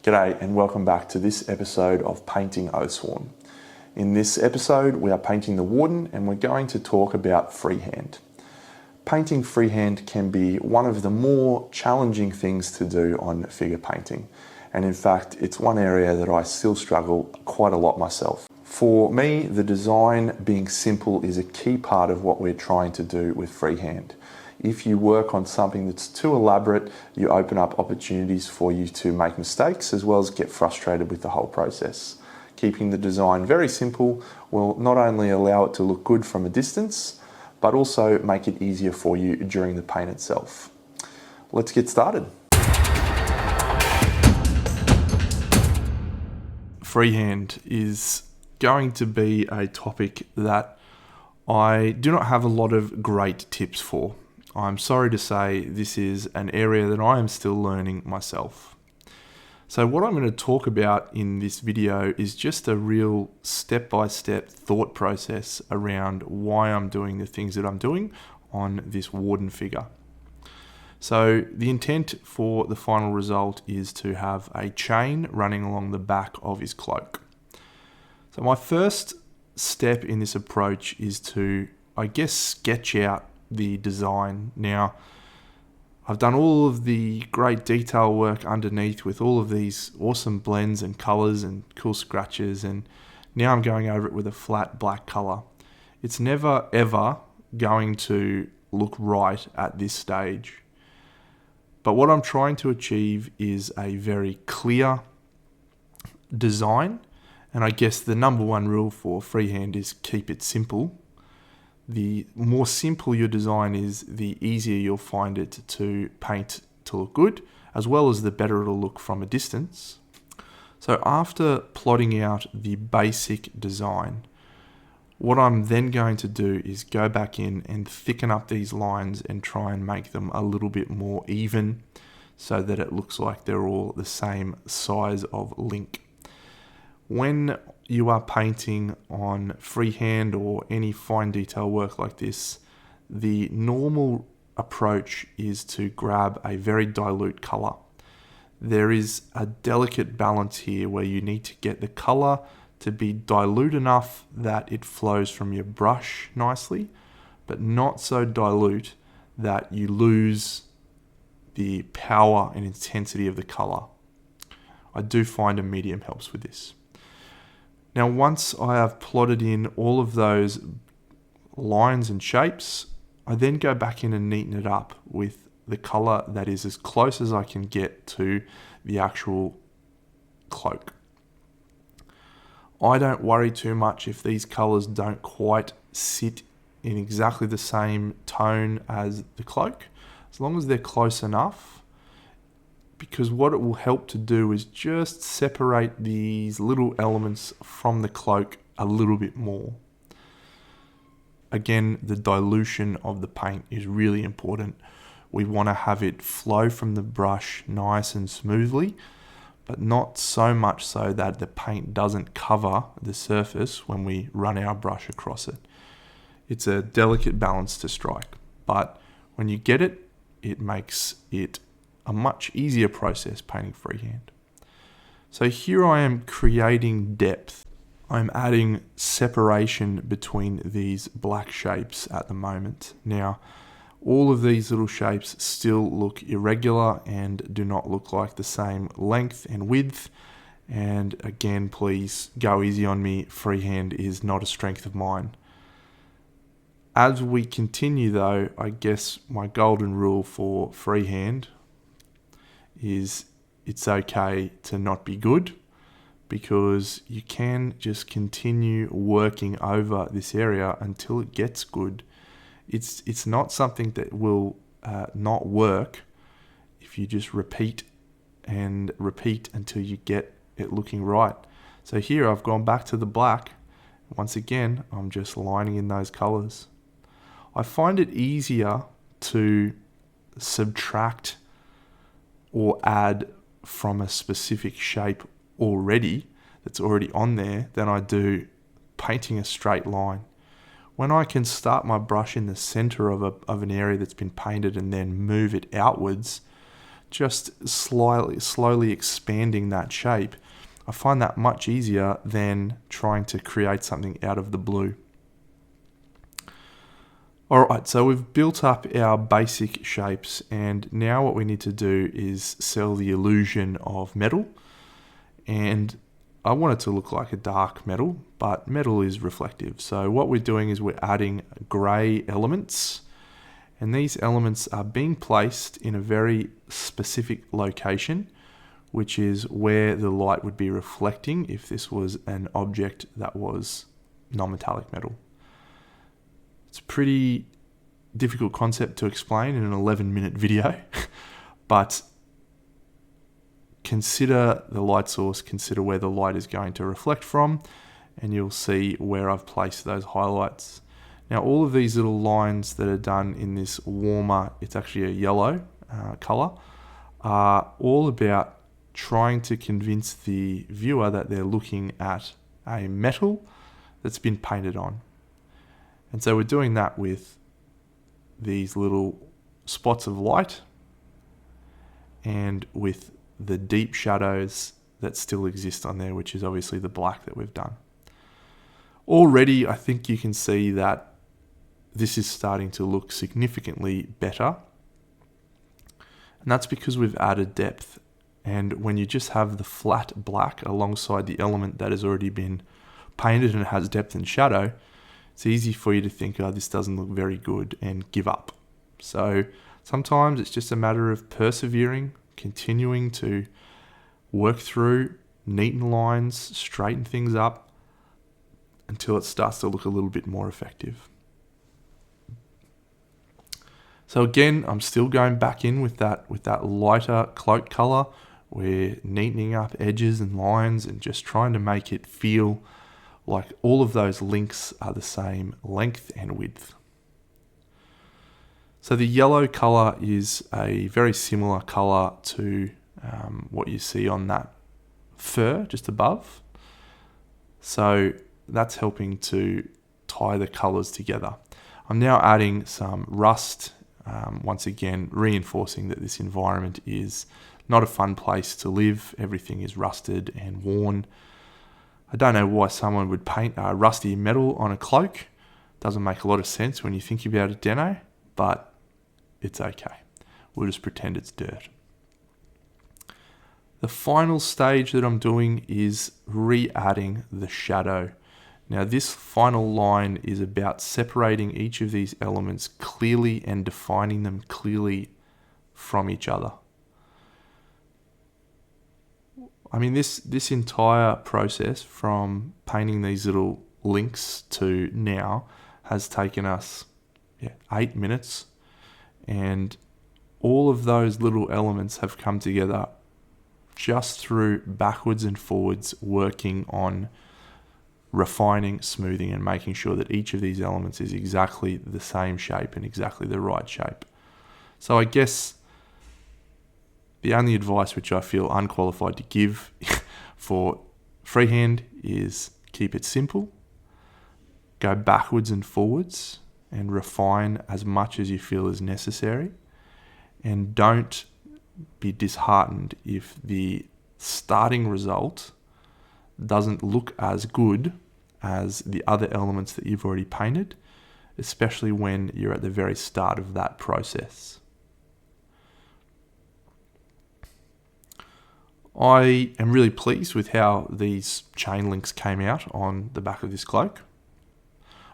G'day and welcome back to this episode of Painting Oathsworn. In this episode we are painting the Warden and we're going to talk about freehand. Painting freehand can be one of the more challenging things to do on figure painting, and in fact it's one area that I still struggle quite a lot myself. For me, the design being simple is a key part of what we're trying to do with freehand. If you work on something that's too elaborate, you open up opportunities for you to make mistakes as well as get frustrated with the whole process. Keeping the design very simple will not only allow it to look good from a distance, but also make it easier for you during the paint itself. Let's get started. Freehand is going to be a topic that I do not have a lot of great tips for. I'm sorry to say this is an area that I am still learning myself. So what I'm going to talk about in this video is just a real step-by-step thought process around why I'm doing the things that I'm doing on this Warden figure. So the intent for the final result is to have a chain running along the back of his cloak. So my first step in this approach is to, I guess, sketch out the design. Now, I've done all of the great detail work underneath with all of these awesome blends and colors and cool scratches, and now I'm going over it with a flat black color. It's never ever going to look right at this stage. But what I'm trying to achieve is a very clear design, and I guess the number one rule for freehand is keep it simple. The more simple your design is, the easier you'll find it to paint to look good, as well as the better it'll look from a distance. So after plotting out the basic design, what I'm then going to do is go back in and thicken up these lines and try and make them a little bit more even so that it looks like they're all the same size of link. When you are painting on freehand or any fine detail work like this, the normal approach is to grab a very dilute color. There is a delicate balance here where you need to get the color to be dilute enough that it flows from your brush nicely, but not so dilute that you lose the power and intensity of the color. I do find a medium helps with this. Now, once I have plotted in all of those lines and shapes, I then go back in and neaten it up with the color that is as close as I can get to the actual cloak. I don't worry too much if these colors don't quite sit in exactly the same tone as the cloak, as long as they're close enough, because what it will help to do is just separate these little elements from the cloak a little bit more. Again, the dilution of the paint is really important. We want to have it flow from the brush nice and smoothly, but not so much so that the paint doesn't cover the surface when we run our brush across it. It's a delicate balance to strike, but when you get it, it makes it a much easier process painting freehand. So here I am creating depth. I'm adding separation between these black shapes at the moment. Now, all of these little shapes still look irregular and do not look like the same length and width. And again, please go easy on me. Freehand is not a strength of mine. As we continue though, I guess my golden rule for freehand is it's okay to not be good, because you can just continue working over this area until it gets good. It's not something that will not work if you just repeat and repeat until you get it looking right. So here I've gone back to the black. Once again, I'm just lining in those colors. I find it easier to subtract or add from a specific shape already that's already on there than I do painting a straight line. When I can start my brush in the center of an area that's been painted and then move it outwards just slowly expanding that shape, I find that much easier than trying to create something out of the blue. Alright, so we've built up our basic shapes, and now what we need to do is sell the illusion of metal. And I want it to look like a dark metal, but metal is reflective. So what we're doing is we're adding grey elements, and these elements are being placed in a very specific location, which is where the light would be reflecting if this was an object that was non-metallic metal. It's a pretty difficult concept to explain in an 11-minute video, but consider the light source, consider where the light is going to reflect from, and you'll see where I've placed those highlights. Now, all of these little lines that are done in this warmer, it's actually a yellow color, are all about trying to convince the viewer that they're looking at a metal that's been painted on. And so we're doing that with these little spots of light and with the deep shadows that still exist on there, which is obviously the black that we've done. Already, I think you can see that this is starting to look significantly better. And that's because we've added depth. And when you just have the flat black alongside the element that has already been painted and has depth and shadow, it's easy for you to think, oh, this doesn't look very good, and give up. So sometimes it's just a matter of persevering, continuing to work through, neaten lines, straighten things up until it starts to look a little bit more effective. So again, I'm still going back in with that lighter cloak color. We're neatening up edges and lines and just trying to make it feel like all of those links are the same length and width. So the yellow color is a very similar color to what you see on that fur just above. So that's helping to tie the colors together. I'm now adding some rust, once again reinforcing that this environment is not a fun place to live. Everything is rusted and worn. I don't know why someone would paint rusty metal on a cloak. Doesn't make a lot of sense when you think about it, Deno, but it's okay. We'll just pretend it's dirt. The final stage that I'm doing is re-adding the shadow. Now this final line is about separating each of these elements clearly and defining them clearly from each other. I mean, this entire process from painting these little links to now has taken us 8 minutes, and all of those little elements have come together just through backwards and forwards working on refining, smoothing, and making sure that each of these elements is exactly the same shape and exactly the right shape. So I guess the only advice which I feel unqualified to give for freehand is keep it simple, go backwards and forwards, and refine as much as you feel is necessary. And don't be disheartened if the starting result doesn't look as good as the other elements that you've already painted, especially when you're at the very start of that process. I am really pleased with how these chain links came out on the back of this cloak.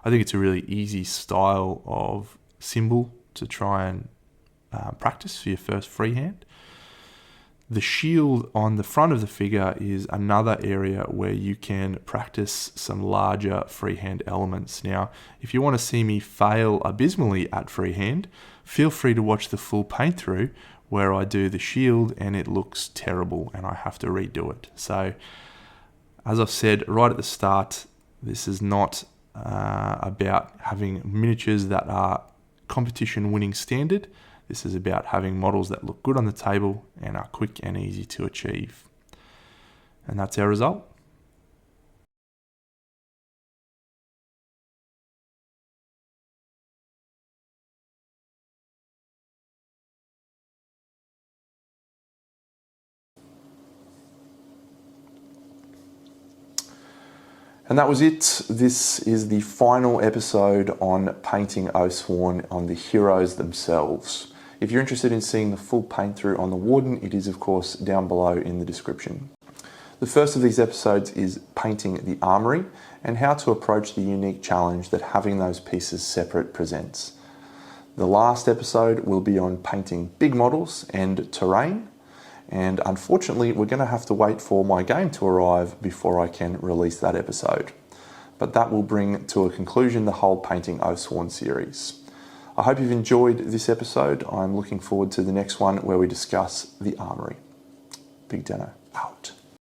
I think it's a really easy style of symbol to try and practice for your first freehand. The shield on the front of the figure is another area where you can practice some larger freehand elements. Now, if you want to see me fail abysmally at freehand, feel free to watch the full paint through where I do the shield and it looks terrible and I have to redo it. So, as I've said right at the start, this is not about having miniatures that are competition winning standard. This is about having models that look good on the table and are quick and easy to achieve. And that's our result. And that was it. This is the final episode on Painting Oathsworn, on the heroes themselves. If you're interested in seeing the full paint through on the Warden, it is of course down below in the description. The first of these episodes is painting the armory and how to approach the unique challenge that having those pieces separate presents. The last episode will be on painting big models and terrain, and unfortunately we're going to have to wait for my game to arrive before I can release that episode. But that will bring to a conclusion the whole Painting Oathsworn series. I hope you've enjoyed this episode. I'm looking forward to the next one where we discuss the armory. Big Dano out.